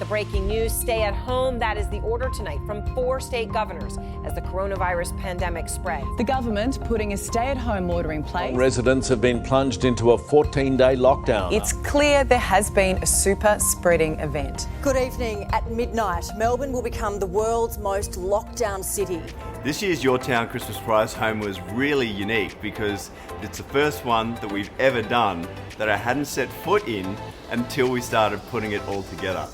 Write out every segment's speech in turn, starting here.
breaking news, stay at home. That is the order tonight from 4 state governors as the coronavirus pandemic spreads. The government putting a stay-at-home order in place. Residents have been plunged into a 14-day lockdown. It's clear there has been a super spreading event. Good evening. At midnight, Melbourne will become the world's most locked-down city. This year's Your Town Christmas Prize Home was really unique because it's the first one that we've ever done that I hadn't set foot in until we started putting it all together.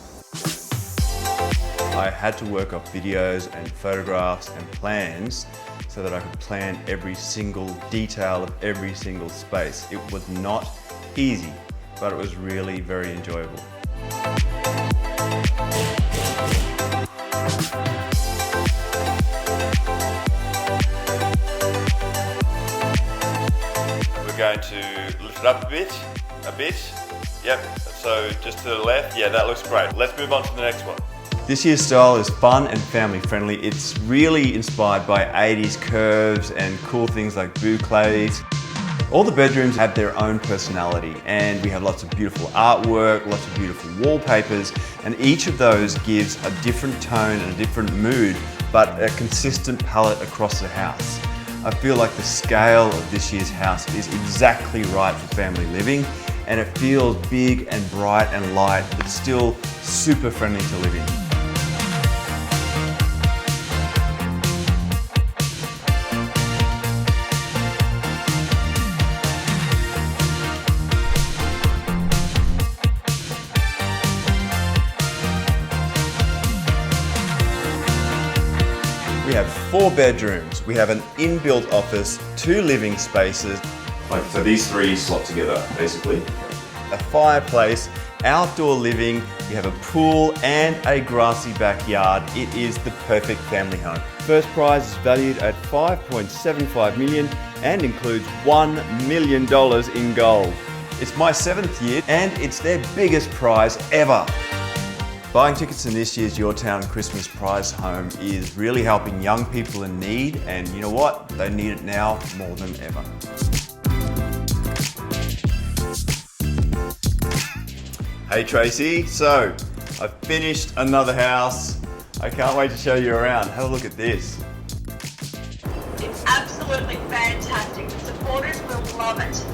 I had to work off videos and photographs and plans so that I could plan every single detail of every single space. It was not easy, but it was really very enjoyable. We're going to lift it up a bit. Yep, so just to the left, yeah, that looks great. Let's move on to the next one. This year's style is fun and family friendly. It's really inspired by 80s curves and cool things like boucles. All the bedrooms have their own personality, and we have lots of beautiful artwork, lots of beautiful wallpapers, and each of those gives a different tone and a different mood, but a consistent palette across the house. I feel like the scale of this year's house is exactly right for family living, and it feels big and bright and light, but still super friendly to live in. We have 4 bedrooms, we have an inbuilt office, 2 living spaces. So these 3 slot together, basically. A fireplace, outdoor living, you have a pool and a grassy backyard. It is the perfect family home. First prize is valued at $5.75 million and includes $1 million in gold. It's my 7th year and it's their biggest prize ever. Buying tickets in this year's Your Town Christmas Prize Home is really helping young people in need, and you know what? They need it now more than ever. Hey Tracy, so I've finished another house. I can't wait to show you around. Have a look at this. It's absolutely fantastic. The supporters will love it.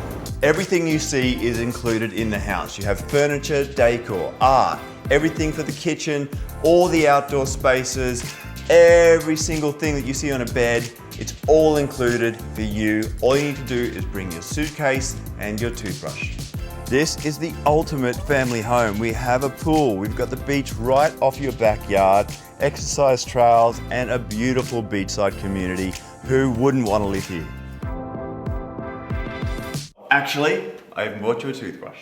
Everything you see is included in the house. You have furniture, decor, art, everything for the kitchen, all the outdoor spaces, every single thing that you see on a bed, it's all included for you. All you need to do is bring your suitcase and your toothbrush. This is the ultimate family home. We have a pool, we've got the beach right off your backyard, exercise trails, and a beautiful beachside community. Who wouldn't want to live here? Actually, I even bought you a toothbrush.